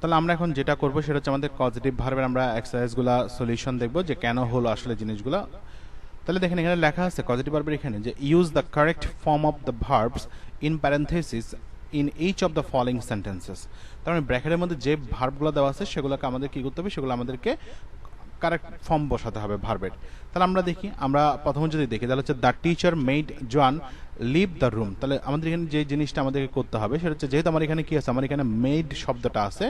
তাহলে আমরা এখন যেটা করব সেটা হচ্ছে আমাদের পজিটিভ ভার্বের আমরা এক্সারসাইজগুলো সলিউশন দেখব যে কেন হলো আসলে জিনিসগুলো। তাহলে দেখেন এখানে লেখা আছে পজিটিভ ভার্বের এখানে যে use the correct form of the verbs in parenthesis in each of the following sentences. তার মানে ব্র্যাকেটের মধ্যে যে ভার্বগুলো দেওয়া আছে সেগুলোকে আমাদের কি করতে হবে, সেগুলো আমাদেরকে কারেক্ট ফর্ম বসাতে হবে ভার্বের। তাহলে আমরা দেখি, আমরা প্রথমে যদি দেখি তাহলে হচ্ছে দ্য টিচার মেড জোয়ান লিভ দ্য রুম। তাহলে আমাদের এখানে যে জিনিসটা আমাদেরকে করতে হবে সেটা হচ্ছে, যেহেতু আমার এখানে কি আছে, আমার এখানে মেড শব্দটা আছে,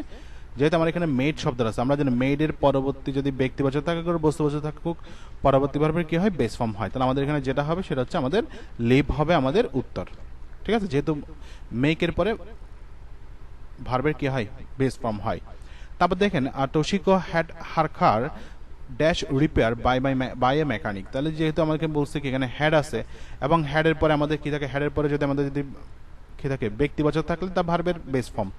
যেহেতু আমার এখানে মেড শব্দটা আছে, আমরা জানি মেডের পরবর্তী যদি ব্যক্তিবাচক থাকে বস্তুবাচক থাকুক, পরবর্তী ভার্বের কি হয়, বেস ফর্ম হয়। তাহলে আমাদের এখানে যেটা হবে সেটা হচ্ছে আমাদের লিভ হবে আমাদের উত্তর। ঠিক আছে, যেহেতু মেকের পরে ভার্বের কি হয়, বেস ফর্ম হয়। তারপর দেখেন Toshiko had her car dash repair by a mechanic. তাহলে যেহেতু আমাকে বলছে কি এখানে হ্যাড আছে এবং হ্যাডের পরে আমাদের কি থাকে, হ্যাডের পরে যদি আমাদের যদি কি থাকে ব্যক্তিবাচক থাকলে তা ভার্বের বেস ফর্ম,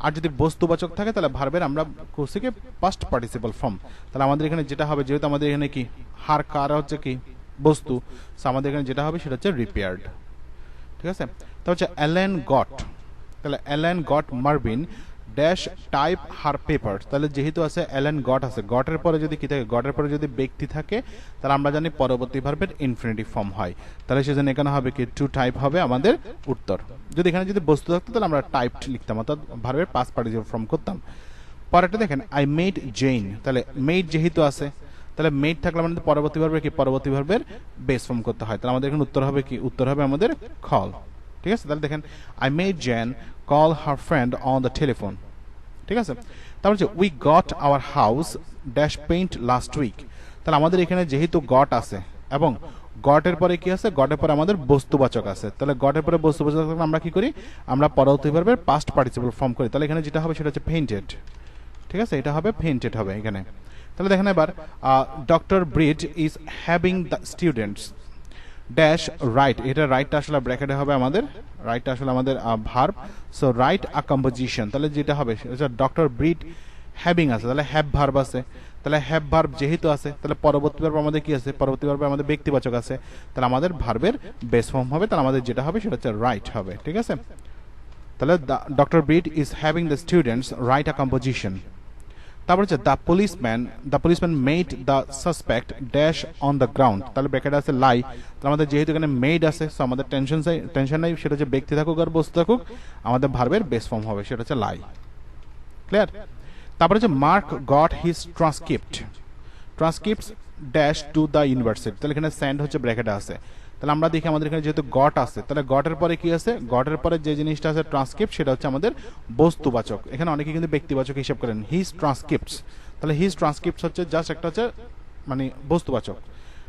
আর যদি বস্তুবাচক থাকে তাহলে ভার্বের আমরা করছি কি পাস্ট পার্টিসিপল ফর্ম। তাহলে আমাদের এখানে যেটা হবে, যেহেতু আমাদের এখানে কি হার কার হচ্ছে কি বস্তু, সো আমাদের এখানে যেটা হবে সেটা হচ্ছে রিপেয়ার্ড। ঠিক আছে, তা হচ্ছে অ্যালেন গট, তাহলে Allen got Marvin dash type her paper. তাহলে যেহেতু আছে অ্যালেন গট আছে, গটের পরে যদি কি থাকে, গটের পরে যদি ব্যক্তি থাকে তাহলে আমরা জানি পরবর্তী ভার্বের ইনফিনিটিভ ফর্ম হয়। তাহলে সেজন্য এখানে হবে কি টু টাইপ হবে আমাদের উত্তর। যদি এখানে যদি বস্তু থাকতো তাহলে আমরা টাইপড লিখতাম, অর্থাৎ ভার্বের পাস্ট পার্টিসিপল ফর্ম করতাম। পরেরটা দেখেন আই মেড জেইন। তাহলে মেড যেহেতু আছে, তাহলে মেড থাকলে আমাদের পরবর্তী ভার্বের কি, পরবর্তী ভার্বের বেস ফর্ম করতে হয়। তাহলে আমাদের এখানে উত্তর হবে কি, উত্তর হবে আমাদের কল। ঠিক আছে, তাহলে দেখেন I made Jen call her friend on the telephone. ঠিক আছে, তারপর হচ্ছে we got our house dash paint last week. তাহলে আমাদের এখানে যেহেতু গট আছে এবং গটের পরে কি আছে, গটের পরে আমাদের বস্তুবাচক আছে, তাহলে গটের পরে বস্তুবাচক থাকলে আমরা কি করি, আমরা পরবর্তী ভার্বের পাস্ট পার্টিসিপল ফর্ম করি। তাহলে এখানে যেটা হবে সেটা হচ্ছে পেইন্টেড। ঠিক আছে, এটা হবে পেইন্টেড হবে এখানে। তাহলে দেখেন এবার doctor breed is having the students dash right. এটা রাইটটা আসলে ব্র্যাকেটে হবে আমাদের, রাইটটা আসলে আমাদের verb, so write a composition. তাহলে যেটা হবে ডক্টর ব্রিড হ্যাভিং আছে, তাহলে হ্যাভ ভার্ব আছে, তাহলে হ্যাভ ভার্ব যেহেতু আছে তাহলে পরবর্তী ভার্ব আমাদের কি আছে, পরবর্তী ভার্বে আমাদের ব্যক্তিবাচক আছে, তাহলে আমাদের ভার্বের বেস ফর্ম হবে, তাহলে আমাদের যেটা হবে সেটা হচ্ছে রাইট হবে। ঠিক আছে, তাহলে doctor breed is having the students write a composition. তারপর হচ্ছে the policeman made the suspect dash on the ground. তাহলে ব্র্যাকেট আছে লাই, তাহলে আমাদের যেহেতু এখানে মেড আছে সো আমাদের টেনশন নাই, সেটা হচ্ছে ব্যক্তি থাকুক আর বস্তু থাকুক, আমাদের ভার্বের বেস ফর্ম হবে সেটা হচ্ছে লাই। ক্লিয়ার? তারপর হচ্ছে mark goat his transcripts dash to the university. তাহলে এখানে সেন্ড হচ্ছে ব্র্যাকেটে আছে, তাহলে আমরা দেখি আমাদের এখানে যেহেতু গট আছে, তাহলে গটের পরে কি আছে, গটের পরে যে জিনিসটা আছে ট্রান্সক্রিপ্ট, সেটা হচ্ছে আমাদের বস্তুবাচক। এখানে অনেকে কিন্তু ব্যক্তিবাচক হিসাব করেন, হিজ ট্রান্সক্রিপ্টস। তাহলে হিজ ট্রান্সক্রিপ্টস হচ্ছে জাস্ট একটা হচ্ছে মানে বস্তুবাচক,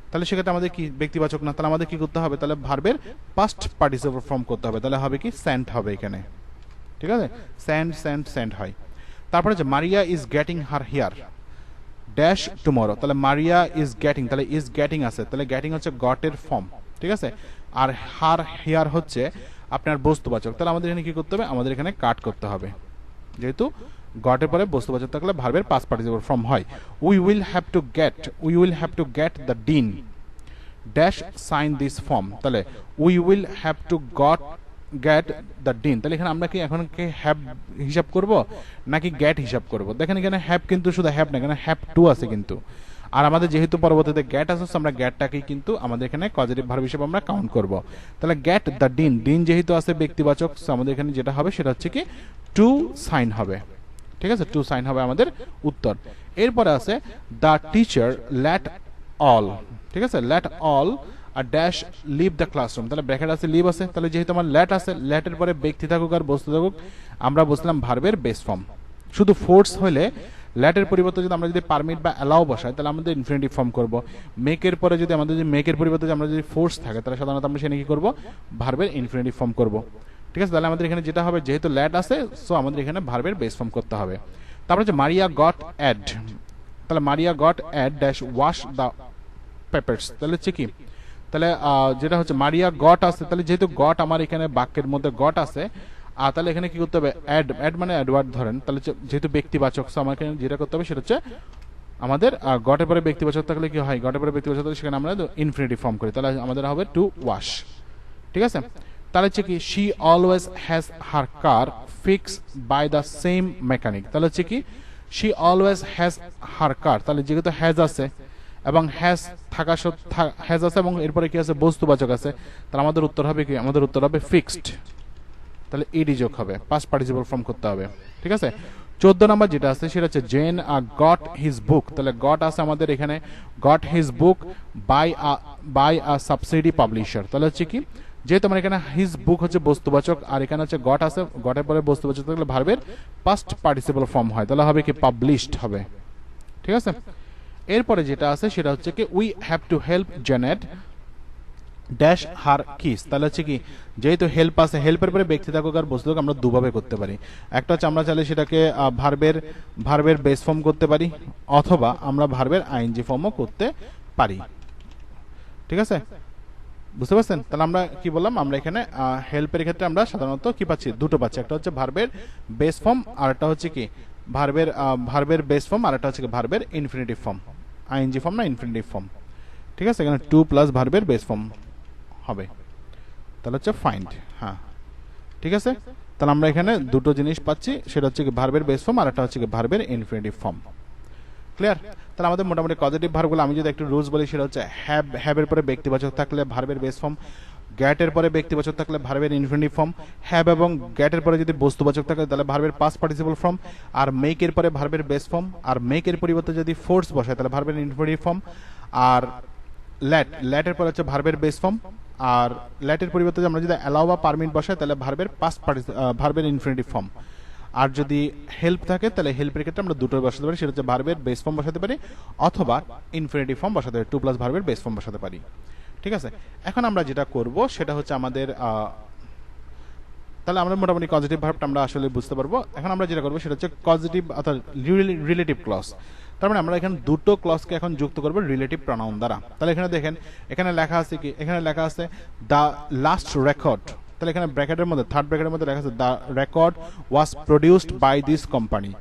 তাহলে সেক্ষেত্রে আমাদের কি ব্যক্তিবাচক না, তাহলে আমাদের কি করতে হবে, তাহলে ভার্বের পাস্ট পার্টিসিপল ফর্ম করতে হবে, তাহলে হবে কি সেন্ট হবে এখানে। ঠিক আছে, সেন্ট হয়। তারপরে যে Maria is getting her hair dash tomorrow. তাহলে মারিয়া ইজ গেটিং, তাহলে ইজ গেটিং আছে, তাহলে গেটিং হচ্ছে গটের ফর্ম। ঠিক আছে, আর হার হেয়ার হচ্ছে আপনার বস্তুবাচক, তাহলে আমাদের এখানে কি করতে হবে, আমাদের এখানে কাট করতে হবে, যেহেতু গটের পরে বস্তুবাচক থাকলে ভার্বের পাস্ট পার্টিসিপল ফর্ম হয়। We will have to get the dean dash sign this form. তাহলে we will have to get the dean. তাহলে এখানে আমরা কি এখন কি হ্যাভ হিসাব করব নাকি গেট হিসাব করব? দেখেন এখানে হ্যাভ কিন্তু শুধু হ্যাভ না, এখানে হ্যাভ টু আছে কিন্তু, আর আমাদের যেহেতু পরবর্তীতে গ্যাট আছে আমরা গ্যাটটাকেই কিন্তু আমাদের এখানে পজিটিভ ভার্ব হিসেবে আমরা কাউন্ট করব। তাহলে গেট দ্য ডিন যেহেতু আছে ব্যক্তিবাচক, আমাদের এখানে যেটা হবে সেটা হচ্ছে কি টু সাইন হবে। ঠিক আছে, টু সাইন হবে আমাদের উত্তর। এরপরে আছে দ্য টিচার লেট অল। ঠিক আছে, let all are dash leave the classroom. তাহলে ব্র্যাকেট আছে, লিভ আছে, তাহলে যেহেতু আমার লেট আছে, লেটের পরে ব্যক্তি থাকুক আর বস্তু থাকুক, আমরা বসলাম ভার্বের বেস ফর্ম। শুধু ফোর্স হলে ল্যাটের পরিবর্তে যদি আমরা যদি পারমিট বা অ্যালাউ বসাই তাহলে আমাদের ইনফিনিটিভ ফর্ম করব। মেকের পরে যদি আমাদের যদি মেকের পরিবর্তে আমরা যদি ফোর্স থাকে তাহলে সাধারণত আমরা সেখানে কি করব, ভার্বের ইনফিনিটিভ ফর্ম করব। ঠিক আছে, তাহলে আমাদের এখানে যেটা হবে, যেহেতু ল্যাট আছে সো আমাদের এখানে ভার্বের বেস ফর্ম করতে হবে। তারপর হচ্ছে মারিয়া গট অ্যাড, তাহলে Maria got Ed dash wash the papers. তাহলে হচ্ছে কি, তাহলে যেটা হচ্ছে মারিয়া গট আছে, তাহলে যেহেতু গট আমার এখানে বাক্যের মধ্যে গট আছে, তাহলে এখানে কি করতে হবে, অ্যাড মানে অ্যাডওয়ার্ড ধরেন, তাহলে যেহেতু ব্যক্তিবাচক সো আমাকে যেটা করতে হবে সেটা হচ্ছে আমাদের গটের পরে ব্যক্তিবাচক থাকলে কি হয়, গটের পরে ব্যক্তিবাচক থাকলে সেখানে আমরা ইনফিনিটিভ ফর্ম করি, তাহলে আমাদের হবে টু ওয়াশ। ঠিক আছে, তাহলে হচ্ছে কি she always has her car fixed by the same mechanic তাহলে হচ্ছে কি she always has her car তাহলে যেহেতু has আছে এবং has থাকা has আছে এবং এরপরে কি আছে বস্তুবাচক আছে তাহলে আমাদের উত্তর হবে কি আমাদের উত্তর হবে ফিক্সড তাহলে ed যোগ হবে past participle form করতে হবে ঠিক আছে 14 নাম্বার যেটা আছে সেটা হচ্ছে জেন গট হিজ বুক তাহলে গট আছে আমাদের এখানে got his book by a subsidy publisher তাহলে হচ্ছে কি যেহেতু আমার এখানে হিজ বুক হচ্ছে বস্তুবাচক আর এখানে হচ্ছে গট আছে গটের পরে বস্তুবাচক থাকলে ভার্বের পাস্ট পার্টিসিপল ফর্ম হয় তাহলে হবে কি পাবলিশড হবে ঠিক আছে এরপরে যেটা আছে সেটা হচ্ছে কি we have to help জেনেট dash her kiss তাহলে হচ্ছে কি যেহেতু হেল্প আছে হেল্পের পরে ব্যক্তি থাকুক আর বস্তু থাকুক আমরা দুভাবে করতে পারি একটা হচ্ছে আমরা চাইলে সেটাকে ভার্বের বেস ফর্ম করতে পারি অথবা আমরা ভার্বের আইএনজি ফর্মও করতে পারি ঠিক আছে বুঝতে পারছেন তাহলে আমরা কি বললাম আমরা এখানে হেল্পের ক্ষেত্রে আমরা সাধারণত কি পাচ্ছি দুটো পাচ্ছি একটা হচ্ছে ভার্বের বেস ফর্ম আর একটা হচ্ছে কি ভার্বের বেস ফর্ম আর একটা হচ্ছে কি ভার্বের ইনফিনিটিভ ফর্ম আইএনজি ফর্ম না ইনফিনিটিভ ফর্ম ঠিক আছে এখানে 2 প্লাস ভার্বের বেস ফর্ম হবে তাহলে হচ্ছে ফাইন্ড হ্যাঁ ঠিক আছে তাহলে আমরা এখানে দুটো জিনিস পাচ্ছি সেটা হচ্ছে কি ভার্বের বেস ফর্ম আর একটা হচ্ছে কি ভার্বের ইনফিনিটিভ ফর্ম ক্লিয়ার তাহলে আমাদের মোটামুটি পজিটিভ ভার্বগুলো আমি যদি একটু রুলস বলি সেটা হচ্ছে হ্যাভ এর পরে ব্যক্তিবাচক থাকলে ভার্বের বেস ফর্ম গ্যাট এর পরে ব্যক্তিবাচক থাকলে ভার্বের ইনফিনিটিভ ফর্ম হ্যাভ এবং গ্যাট এর পরে যদি বস্তুবাচক থাকে তাহলে ভার্বের পাস্ট পার্টিসিপল ফর্ম আর মেক এর পরে ভার্বের বেস ফর্ম আর মেক এর পরিবর্তে যদি ফোর্স বসায় তাহলে ভার্বের ইনফিনিটিভ ফর্ম আর ল্যাট এর পরে হচ্ছে ভার্বের বেস ফর্ম আর ল্যাটের পরিবর্তে আমরা যদি অ্যালাউ বা পারমিট বসাই তাহলে ভার্বের পাস্ট ভার্বের ইনফিনিটিভ ফর্ম আর যদি হেল্প থাকে তাহলে হেল্পের ক্ষেত্রে আমরা দুটো বসাতে পারি সেটা হচ্ছে ভার্বের বেস ফর্ম বসাতে পারি অথবা ইনফিনিটিভ ফর্ম বসাতে পারি 2 প্লাস ভার্বের বেস ফর্ম বসাতে পারি ঠিক আছে এখন আমরা যেটা করব সেটা হচ্ছে আমাদের তাহলে আমরা মোটামুটি পজিটিভ ভার্বটা আমরা আসলে বুঝতে পারবো এখন আমরা যেটা করব সেটা হচ্ছে পজিটিভ অর্থাৎ রিলেটিভ ক্লজ তার মানে আমরা এখানে দুটো ক্লজকে এখন যুক্ত করব রিলেটিভ প্রনাউন দ্বারা তাহলে এখানে দেখেন এখানে লেখা আছে কি এখানে লেখা আছে দ্য লাস্ট রেকর্ড তাহলে এখানে ব্র্যাকেটের মধ্যে থার্ড ব্র্যাকেটের মধ্যে লেখা আছে the record was produced by this company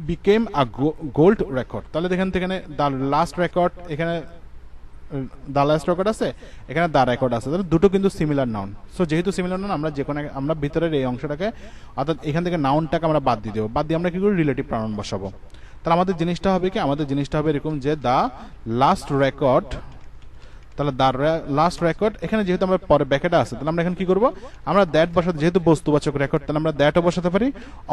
became a gold record তাহলে দেখেন এখানে দ্য লাস্ট রেকর্ড এখানে দ্য লাস্ট রেকর্ড আছে এখানে দ্য রেকর্ড আছে তাহলে দুটো কিন্তু সিমিলার নাউন সো যেহেতু সিমিলার নাউন আমরা যে কোনো আমরা ভিতরের এই অংশটাকে অর্থাৎ এখান থেকে নাউনটাকে আমরা বাদ দিয়ে দেবো বাদ দিয়ে আমরা কি করি রিলেটিভ প্রনাউন বসাবো তাহলে আমাদের জিনিসটা হবে কি আমাদের জিনিসটা হবে এরকম যে দ্য লাস্ট রেকর্ড তাহলে দ্য লাস্ট রেকর্ড এখানে যেহেতু আমরা পরে ব্র্যাকেটে আছে তাহলে আমরা এখানে কি করব আমরা দ্যাট বসাতে যেহেতু বস্তুবাচক রেকর্ড তাহলে আমরা দ্যাটও বসাতে পারি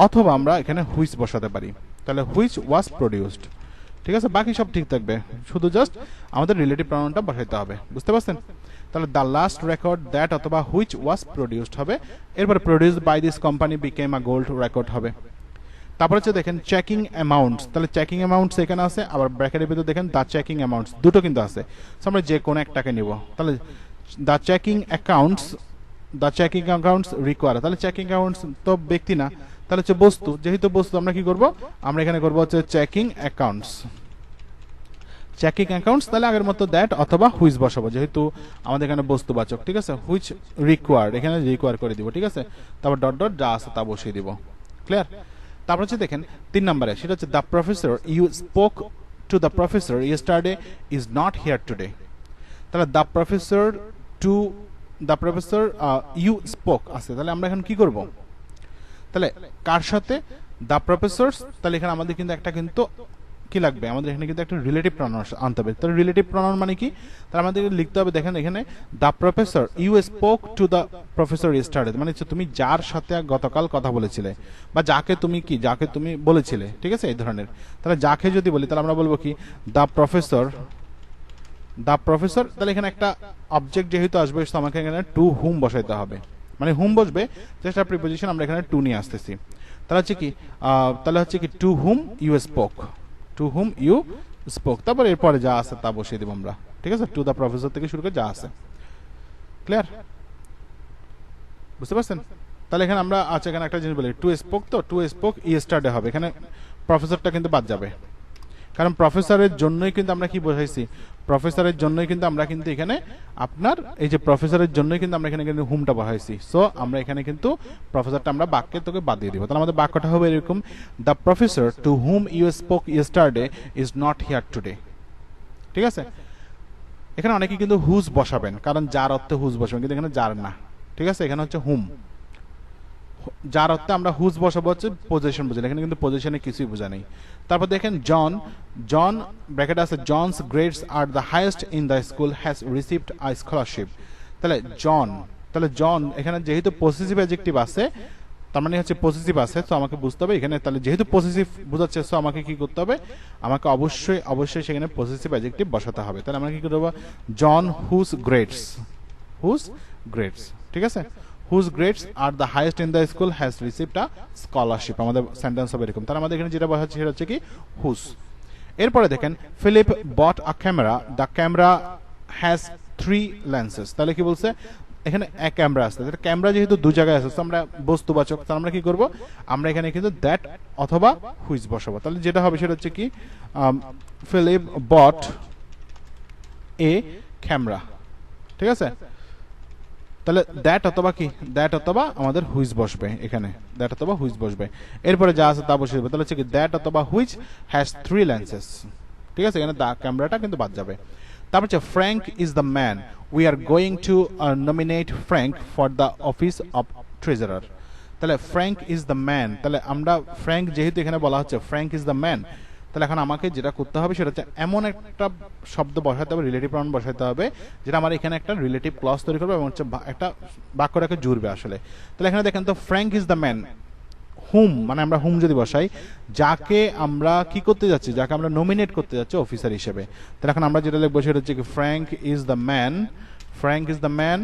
অথবা আমরা এখানে হুইচ বসাতে পারি তাহলে হুইচ ওয়াজ প্রডিউসড ঠিক আছে বাকি সব ঠিক থাকবে শুধু জাস্ট আমাদের রিলেটিভ প্রনাউনটা বসাইতে হবে বুঝতে পারছেন তাহলে দ্য লাস্ট রেকর্ড দ্যাট অথবা হুইচ ওয়াজ প্রডিউসড হবে এরপর produced by this company became a gold record হবে তারপর হচ্ছে দেখেন চেকিং অ্যামাউন্টস তাহলে চেকিং অ্যামাউন্টস এখানে আছে আবার ব্র্যাকেটের ভিতরে দেখেন দ্য চেকিং অ্যামাউন্টস দুটো কিন্তু আছে আমরা যে কোনো একটাকে নিব তাহলে দ্য চেকিং অ্যাকাউন্টস রিকোয়ার তাহলে চেকিং অ্যাকাউন্টস তো ব্যক্তি না তাহলে হচ্ছে বস্তু যেহেতু বস্তু আমরা কি করব আমরা এখানে করব হচ্ছে চেকিং অ্যাকাউন্টস তাহলে আগের মতো দ্যাট অথবা হুইচ বসাবো যেহেতু আমাদের এখানে বস্তুবাচক ঠিক আছে হুইচ রিকোয়ার্ড এখানে রিকোয়ার করে দিব ঠিক আছে তারপর ডট ডট যা আছে তা বসিয়ে দিব ক্লিয়ার তারপর হচ্ছে দেখেন 3 নম্বরে সেটা হচ্ছে the professor you spoke to the professor yesterday is not here today তাহলে দ্য প্রফেসর ইউ স্পোক আছে তাহলে আমরা এখন কি করব তাহলে কার সাথে দ্য প্রফেসর তাহলে এখানে আমাদের কিন্তু একটা কিন্তু কি লাগবে আমাদের এখানে কিন্তু একটা রিলেটিভ প্রনাউন আনতে হবে তাহলে রিলেটিভ প্রনাউন মানে কি তাহলে আমাদের লিখতে হবে দেখেন এখানে the professor you spoke to the professor yesterday মানে হচ্ছে তুমি যার সাথে গতকাল কথা বলেছিলে বা যাকে তুমি বলেছিলে ঠিক আছে এই ধরনের তাহলে যাকে যদি বলি তাহলে আমরা বলবো কি দ্য প্রফেসর তাহলে এখানে একটা অবজেক্ট যেহেতু আসবে আমাকে এখানে টু হুম বসাইতে হবে মানে হুম বসবে জাস্ট প্রিপোজিশন আমরা এখানে টু নিয়ে আসতেছি তাহলে হচ্ছে কি টু হুম ইউ স্পোক তারপর এরপরে যা আছে তা বসিয়ে দেব আমরা ঠিক আছে টু দ্য প্রফেসর থেকে শুরু করে যা আছে ক্লিয়ার বুঝতে পারছেন তাহলে এখানে আমরা আচ্ছা এখানে একটা জিনিস বলি টু স্পোক ইয়েস্টারডে হবে এখানে প্রফেসরটা কিন্তু বাদ যাবে কারণ প্রফেসরের জন্যই কিন্তু আমরা কি বোঝাইছি প্রফেসরের জন্যই কিন্তু আমরা কিন্তু এখানে আপনার এই যে প্রফেসরের জন্যই কিন্তু আমরা এখানে কিন্তু হুমটা বসাইছি সো আমরা এখানে কিন্তু প্রফেসরটা আমরা বাক্যে তোকে বাদ দিয়ে দিব তাহলে আমাদের বাক্যটা হবে এরকম the professor to whom you spoke yesterday is not here today ঠিক আছে এখানে অনেকে কিন্তু হুজ বসাবেন কারণ যার অর্থে হুজ বসাবেন কিন্তু এখানে যার না ঠিক আছে, এখানে হচ্ছে হুম, যার অর্থে আমরা হুজ বসাবো হচ্ছে পজিশন বুঝি, এখানে কিন্তু পজিশনে কিছুই বোঝা নেই। তারপর দেখেন জন ব্র্যাকেট আছে John's grades are the highest in the school has received a scholarship. তাহলে জন এখানে যেহেতু পসেসিভ অ্যাডজেক্টিভ আছে, তার মানে হচ্ছে পসেসিভ আছে, তো আমাকে বুঝতে হবে এখানে, তাহলে যেহেতু পসেসিভ বোঝাচ্ছে সো আমাকে কি করতে হবে, আমাকে অবশ্যই সেখানে পসেসিভ অ্যাডজেক্টিভ বসাতে হবে। তাহলে আমরা কি করব, জন হুজ গ্রেডস, ঠিক আছে, whose grades are the highest in the school has received a scholarship, আমাদের সেন্টেন্স হবে এরকম। তাহলে আমাদের এখানে যেটা বলা হচ্ছে সেটা হচ্ছে কি হুজ। এরপরে দেখেন Philip bought a camera, the camera has 3 lenses. তাহলে কি বলছে, এখানে এক ক্যামেরা আছে, ক্যামেরা যেহেতু দু জায়গায় আছে তো আমরা বস্তুবাচক, তাহলে আমরা কি করব, আমরা এখানে কিন্তু দ্যাট অথবা হুইচ বসাবো। তাহলে যেটা হবে সেটা হচ্ছে কি ফিলিপ বট এ ক্যামেরা, ঠিক আছে। তাহলে দ্যাট অথবা আমাদের হুইচ বসবে, এখানে দ্যাট অথবা হুইচ বসবে। এরপরে যা আছে তা বসে দেবে, তাহলে হচ্ছে কি দ্যাট অথবা হুইচ হ্যাজ 3 লেন্সেস, ঠিক আছে, এখানে দা ক্যামেরাটা কিন্তু বাদ যাবে। তারপর হচ্ছে Frank is the man, we are going to nominate Frank for the office of treasurer. তাহলে ফ্র্যাঙ্ক ইজ দ্য ম্যান, তাহলে আমরা ফ্র্যাঙ্ক যেহেতু এখানে বলা হচ্ছে ফ্র্যাঙ্ক ইজ দ্য ম্যান, তাহলে এখন আমাকে যেটা করতে হবে সেটা হচ্ছে এমন একটা শব্দ বসাতে হবে, রিলেটিভ প্রনাউন বসাতে হবে, যেটা আমার এখানে একটা রিলেটিভ ক্লজ তৈরি করবে এবং হচ্ছে একটা বাক্যটাকে জুড়বে আসলে। তাহলে এখানে দেখেন তো ফ্র্যাঙ্ক ইজ দ্য ম্যান, হুম মানে আমরা হুম যদি বসাই, যাকে আমরা কি করতে যাচ্ছি, যাকে আমরা নমিনেট করতে যাচ্ছি অফিসার হিসেবে, তাহলে এখন আমরা যেটা লিখবো সেটা হচ্ছে কি ফ্র্যাঙ্ক ইজ দ্য ম্যান,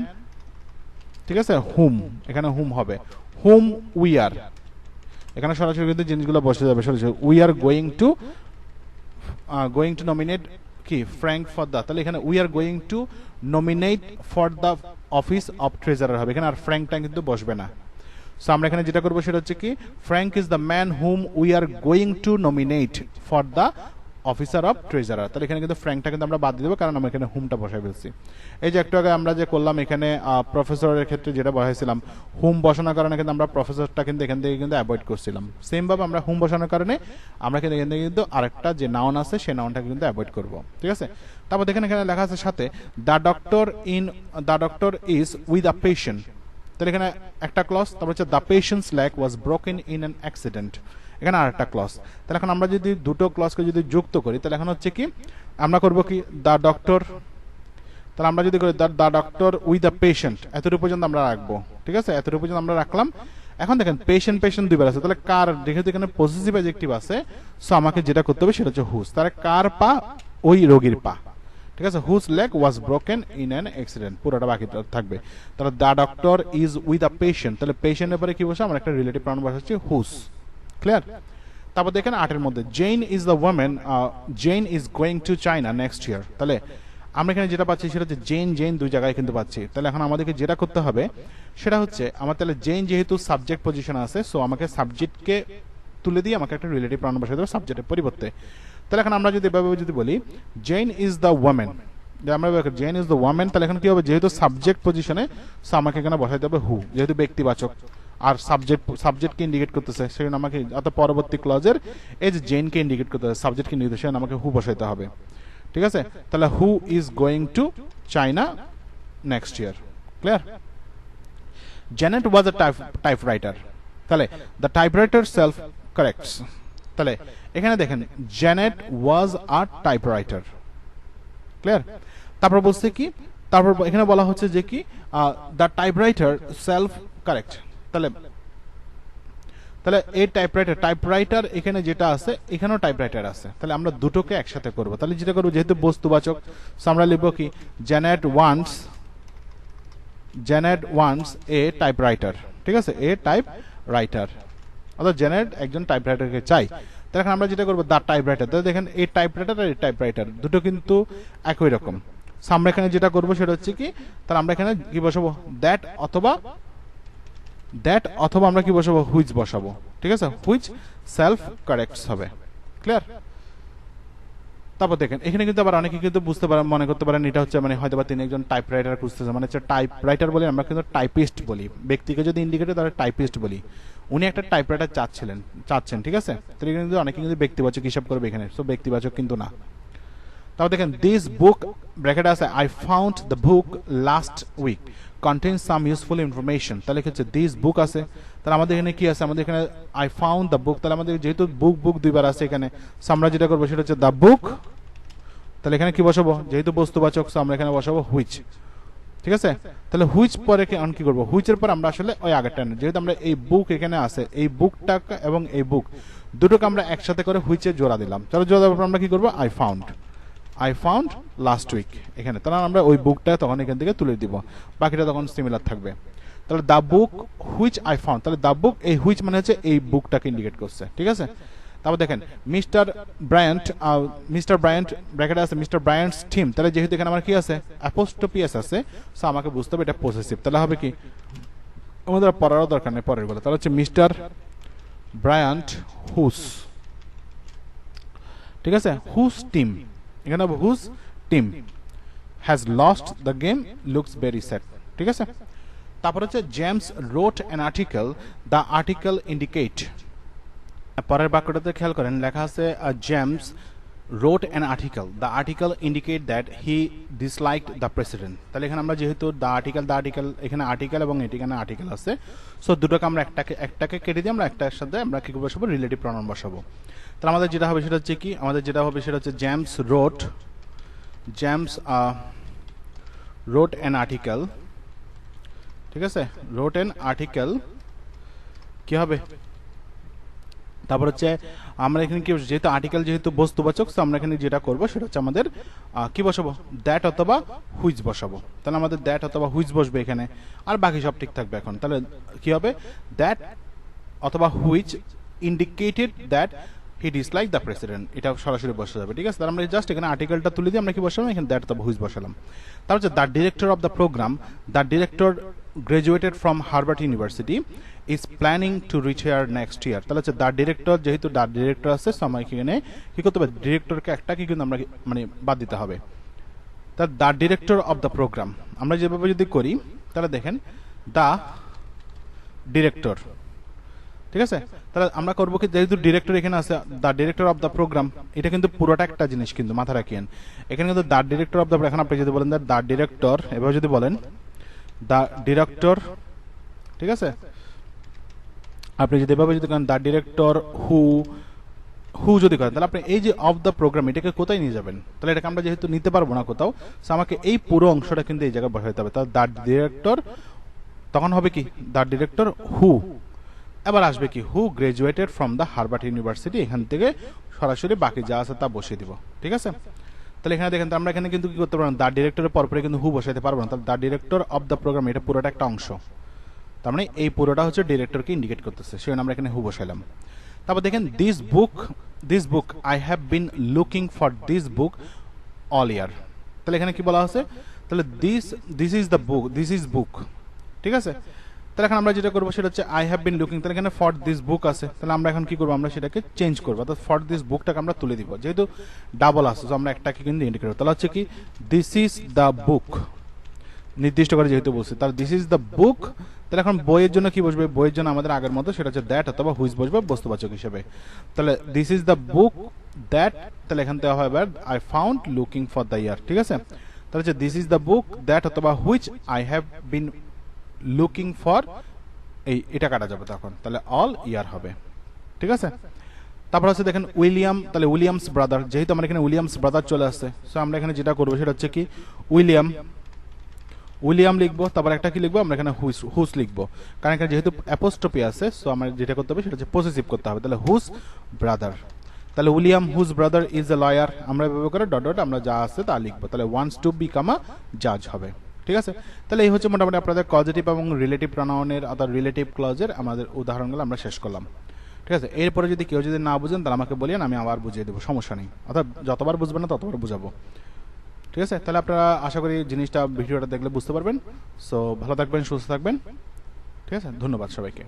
ঠিক আছে, হুম, এখানে হুম হবে, হুম উই আর, এখানে সরাসরি কিন্তু জিনিসগুলো বসে যাবে, সরাসরি we are going to nominate কি ফ্র্যাঙ্ক ফর দ্য, তাহলে এখানে we are going to nominate for the office of treasurer হবে, এখানে আর ফ্র্যাঙ্কটা কিন্তু বসবে না। সো আমরা এখানে যেটা করবো সেটা হচ্ছে কি Frank is the man whom we are going to nominate for the officer of treasurer. তাহলে এখানে কিন্তু ফ্র্যাঙ্কটা কিন্তু আমরা বাদ দিয়ে দেবো, কারণ আমরা এখানে হুমটা বসাই ফেলছি। এই যে একটু আগে আমরা যে করলাম এখানে প্রফেসরের ক্ষেত্রে যেটা বসাইছিলাম হুম বসানোর কারণে কিন্তু আমরা প্রফেসরটা কিন্তু এখান থেকে কিন্তু অ্যাভয়েড করছিলাম, সেম ভাবে আমরা হুম বসানোর কারণে আমরা কিন্তু এখান থেকে কিন্তু আরেকটা যে নাউন আছে সেই নাউনটাকে কিন্তু অ্যাভয়েড করবো, ঠিক আছে। তারপর দেখেন এখানে লেখা আছে সাথে the doctor is with a patient, তাহলে এখানে একটা ক্লজ, তারপর হচ্ছে the patient's leg was broken in an accident, এখানে আরেকটা ক্লজ। তাহলে এখন আমরা যদি দুটো ক্লজকে যদি যুক্ত করি তাহলে এখন হচ্ছে কি আমরা করব কি দ্য ডক্টর, তাহলে আমরা যদি করি the doctor with the patient, এতটুকু পর্যন্ত আমরা রাখবো, ঠিক আছে, এতটুকু পর্যন্ত আমরা রাখলাম। এখন দেখেন পেশেন্ট দুইবার আছে, তাহলে কার, যেহেতু এখানে পজিটিভ অ্যাডজেক্টিভ আছে সো আমাকে যেটা করতে হবে সেটা হচ্ছে হুজ, তাহলে কার পা, ওই রোগীর পা, ঠিক আছে, whose leg was broken in an accident, পুরোটা বাকি থাকবে। তাহলে the doctor is with a patient, তাহলে পেশেন্টের পরে কি বসে আমরা একটা রিলেটিভ প্রনাউন বসাচ্ছি হুজ, ক্লিয়ার। তারপর দেখেন 8 এর মধ্যে Jane is the woman, Jane is going to China next year. তাহলে আমরা এখানে যেটা পাচ্ছি সেটা হচ্ছে জেন দুই জায়গায় কিন্তু পাচ্ছি। তাহলে এখন আমাদেরকে যেটা করতে হবে সেটা হচ্ছে আমার, তাহলে জেন যেহেতু সাবজেক্ট পজিশন আছে সো আমাকে সাবজেক্টকে তুলে দিয়ে আমাকে একটা রিলেটিভ প্রনাউন বসাতে হবে সাবজেক্টের পরিবর্তে। তাহলে এখন আমরা যদি এভাবে যদি বলি জেন ইজ দ্য ওয়ামেন, আমরা জেন ইজ দ্য ওয়ামেন, তাহলে এখন কি হবে, যেহেতু সাবজেক্ট পজিশনে সো আমাকে এখানে বসাইতে হবে হু, যেহেতু ব্যক্তিবাচক আর সাবজেক্টকে ইন্ডিকেট করতেছে সেজন্য আমাকে অর্থাৎ পরবর্তী ক্লজের এই যে জেনকে ইন্ডিকেট করতে হবে, সাবজেক্টকে ইন্ডিকেট সেজন্য আমাকে হু বসাইতে হবে, ঠিক আছে। তাহলে who is going to China next year, clear. জেনেট was a typewriter, তাহলে দ্য টাইপরাইটার সেলফ কারেক্টস, তাহলে এখানে দেখেন জেনেট ওয়াজ আ টাইপরাইটার, ক্লিয়ার। তারপর বলছে কি, তারপর এখানে বলা হচ্ছে যে কি দ্য টাইপরাইটার সেলফ কারেক্ট, তাহলে এই টাইপরাইটার এখানে যেটা আছে এখানেও টাইপরাইটার আছে, তাহলে আমরা দুটোকে একসাথে করব। তাহলে যেটা করব যেহেতু বস্তুবাচক সো আমরা লিখব কি জেনেট ওয়ান্টস এ টাইপরাইটার, ঠিক আছে, এ টাইপরাইটার, অর্থাৎ জেনেট একজন টাইপরাইটারকে চাই। তাহলে এখন আমরা যেটা করব দ্য টাইপরাইটার, তাহলে দেখেন এই টাইপরাইটার আর এই টাইপরাইটার দুটো কিন্তু একই রকম। সো আমরা এখানে যেটা করব সেটা হচ্ছে কি, তাহলে আমরা এখানে কি বসাবো দ্যাট অথবা আমরা কি বসাবো হুইচ বসাবো, ঠিক আছে, হুইচ সেলফ কারেক্টস হবে, ক্লিয়ার। তারপর দেখেন এখানে কিন্তু আবার অনেকে কিন্তু বুঝতে পারেন, মনে করতে পারেন এটা হচ্ছে মানে হয়তো বা তিনি একজন টাইপরাইটার খুঁজতেছে, মানে হচ্ছে টাইপরাইটার বলি আমরা কিন্তু টাইপিস্ট বলি, ব্যক্তিকে যদি ইন্ডিকেট তাহলে টাইপিস্ট বলি, উনি একটা টাইপরাইটার চাচ্ছেন, ঠিক আছে। তো কিন্তু অনেকে কিন্তু ব্যক্তিবাচক হিসাব করবে এখানে, সো ব্যক্তিবাচক কিন্তু না। তারপর দেখেন দিস বুক ব্র্যাকেট আছে I found the book last week, contains some useful information, তাহলে কি হচ্ছে দিস বুক আছে, তাহলে আমাদের এখানে কি আছে, আমাদের এখানে আই ফাউন্ড দ্য বুক, তাহলে আমাদের যেহেতু বুক দুইবার আছে এখানে, সো আমরা যেটা করবো সেটা হচ্ছে দ্য বুক, তাহলে এখানে কি বসাবো, যেহেতু বস্তুবাচক সো আমরা এখানে বসাবো হুইচ, ঠিক আছে। তাহলে হুইচ পরে কি করবো, হুইচের পর আমরা আসলে ওই আগেরটা যেহেতু আমরা এই বুক এখানে আছে, এই বুকটা এবং এই বুক দুটোকে আমরা একসাথে করে হুইচে জোড়া দিলাম, চলো জোড়া দেওয়ার পর আমরা কি করবো, আই ফাউন্ড লাস্ট উইক এখানে, তাহলে আমরা ওই বুকটা তখন এখান থেকে তুলে দিব, বাকিটা তখন সিমিলার থাকবে। তাহলে the book which I found, তাহলে দ্য বুক এই হুইচ মানে হচ্ছে এই বুকটাকে ইন্ডিকেট করছে, ঠিক আছে। তারপর দেখেন মিস্টার ব্রায়ান্ট ব্র্যাকেটে আছে মিস্টার ব্রায়ান্টস টিম, তাহলে যেহেতু এখানে আমার কি আছে অ্যাপোস্ট্রফি এস আছে, সো আমাকে বুঝতে হবে এটা পসেসিভ, তাহলে হবে কি আমাদের পড়ারও দরকার নেই পরের গুলো, তাহলে হচ্ছে মিস্টার ব্রায়ান্ট হুস, ঠিক আছে, হুস টিম, এখানে হবে whose team has lost the game looks very sad, ঠিক আছে। তারপর হচ্ছে James wrote an article, the article indicate, পরের বাক্যটাতে খেয়াল করেন লেখা আছে জেমস wrote an article, the article indicate that he disliked the president, তাহলে এখানে আমরা যেহেতু the article এখানে আর্টিকেল এবং এখানে আর্টিকেল আছে, সো দুটোকে আমরা একটাকে কেটে দিয়ে আমরা একটার সাথে আমরা কি বসাবো, রিলেটিভ প্রনাউন বসাবো। তাহলে আমাদের যেটা হবে সেটা হচ্ছে কি, আমাদের যেটা হবে সেটা হচ্ছে জেমস wrote an article, ঠিক আছে, wrote an article কি হবে, তারপর হচ্ছে আমরা এখানে কি যেহেতু আর্টিকেল যেহেতু বস্তুবাচক, তো আমরা এখানে যেটা করবো সেটা হচ্ছে আমাদের কি বসাবো, দ্যাট অথবা হুইচ বসাবো, তাহলে আমাদের দ্যাট অথবা হুইচ বসবে এখানে, আর বাকি সব ঠিক থাকবে। এখন তাহলে কি হবে, দ্যাট অথবা which indicated that he dislike the president, এটা সরাসরি বসে যাবে, ঠিক আছে। তাহলে আমরা জাস্ট এখানে আর্টিকেলটা তুলে দিয়ে আমরা কি বসালাম, এখানে দ্যাট অথবা হুইচ বসালাম। তারপর হচ্ছে the director of the programme, the director graduated from Harvard University is planning to retire next year, তাহলে হচ্ছে দ্য ডিরেক্টর, যেহেতু দ্য ডিরেক্টর আছে সময় এখানে কি করতে হবে, ডিরেক্টরকে একটা কি কিন্তু আমরা মানে বাদ দিতে হবে, তার the director of the programme আমরা যেভাবে যদি করি, তাহলে দেখেন দ্য ডিরেক্টর, ঠিক আছে। তাহলে আমরা করবো কি, যেহেতু ডিরেক্টর এখানে আছে the director of the programme, এটা কিন্তু পুরোটা একটা জিনিস কিন্তু মাথা রাখেন, এখানে কিন্তু দ্য ডিরেক্টর অফ দ্য, এখন আপনি যদি বলেন দ্য ডিরেক্টর, এভাবে যদি বলেন দ্য ডিরেক্টর, ঠিক আছে, আপনি যদি এভাবে যদি করেন দ্য ডিরেক্টর হু যদি করেন, তাহলে আপনি এই যে অফ দ্য প্রোগ্রাম এটাকে কোথায় নিয়ে যাবেন, তাহলে এটাকে আমরা যেহেতু নিতে পারবো না কোথাও, সো আমাকে এই পুরো অংশটা কিন্তু এই জায়গায় বসাইতে হবে, তাহলে দ্য ডিরেক্টর তখন হবে কি দ্য ডিরেক্টর হু, এবার আসবে কি who graduated from the Harvard University, এখান থেকে সরাসরি বাকি যা আছে তা বসিয়ে দিব, ঠিক আছে। তাহলে এখানে দেখেন আমরা এখানে কিন্তু কি করতে পারবো না, দ্য ডিরেক্টরের পরপরে কিন্তু হু বসাইতে পারবো না, তাহলে the director of the programme এটা পুরোটা একটা অংশ, তার মানে এই পুরোটা হচ্ছে ডিরেক্টরকে ইন্ডিকেট করতেছে, সেজন্য আমরা এখানে হু বসাইলাম। তারপর দেখেন this book I have been looking for this book all year, তাহলে এখানে কি বলা আছে, তাহলে দিস ইজ বুক, ঠিক আছে। তাহলে এখন আমরা যেটা করবো সেটা হচ্ছে আই হ্যাভ বিন লুকিং, তাহলে এখানে ফর দিস বুক আছে, তাহলে আমরা এখন কি করবো, আমরা সেটাকে চেঞ্জ করবো, অর্থাৎ ফর দিস বুকটাকে আমরা তুলে দিব, যেহেতু ডাবল আছে তো আমরা একটাকে কিন্তু ইন্ডিকেট করবো, তাহলে হচ্ছে কি দিস ইজ দ্য বুক, নির্দিষ্ট করে যেহেতু বলছি, তাহলে দিস ইজ দ্য বুক, তাহলে এখন বইয়ের জন্য কি বসবে, বইয়ের জন্য আমাদের আগের মতো সেটা হচ্ছে দ্যাট অথবা হুইচ বসবে বস্তুবাচক হিসেবে, তাহলে this is the book that, তাহলে এখান থেকে হবে I found looking for the year, ঠিক আছে। তাহলে হচ্ছে this is the book that অথবা which I have been looking for, এটা কাটা যাবে তখন, তাহলে অল ইয়ার হবে, ঠিক আছে। তারপর হচ্ছে দেখেন উইলিয়াম, তাহলে উইলিয়ামস ব্রাদার, যেহেতু আমার এখানে উইলিয়ামস ব্রাদার চলে আসছে, সো আমরা এখানে যেটা করবো সেটা হচ্ছে কি উইলিয়াম লিখবো, তারপর একটা কি লিখবো, আমরা এখানে হুস লিখবো, কারণ এখানে যেহেতু অ্যাপোস্ট্রফি আছে, সো আমরা যেটা করতে হবে সেটা হচ্ছে পসেসিভ করতে হবে, তাহলে হুস ব্রাদার, তাহলে William whose brother is a lawyer, আমরা এভাবে করে ডট ডট আমরা যা আছে তা লিখবো, তাহলে ওয়ান্টস টু বিকাম আ জাজ হবে, ঠিক আছে। তাহলে এই হচ্ছে মোটামুটি আপনাদের পজিটিভ এবং রিলেটিভ প্রনাউনের অর্থাৎ রিলেটিভ ক্লজের আমাদের উদাহরণগুলো আমরা শেষ করলাম, ঠিক আছে। এরপরে যদি কেউ যদি না বুঝেন তাহলে আমাকে বলিয়েন, আমি আবার বুঝিয়ে দেবো, সমস্যা নেই, অর্থাৎ যতবার বুঝবেন না ততবার বুঝাবো, ঠিক আছে। তাহলে আপনারা আশা করি জিনিসটা ভিডিওটা দেখলে বুঝতে পারবেন। সো ভালো থাকবেন, সুস্থ থাকবেন, ঠিক আছে, ধন্যবাদ সবাইকে।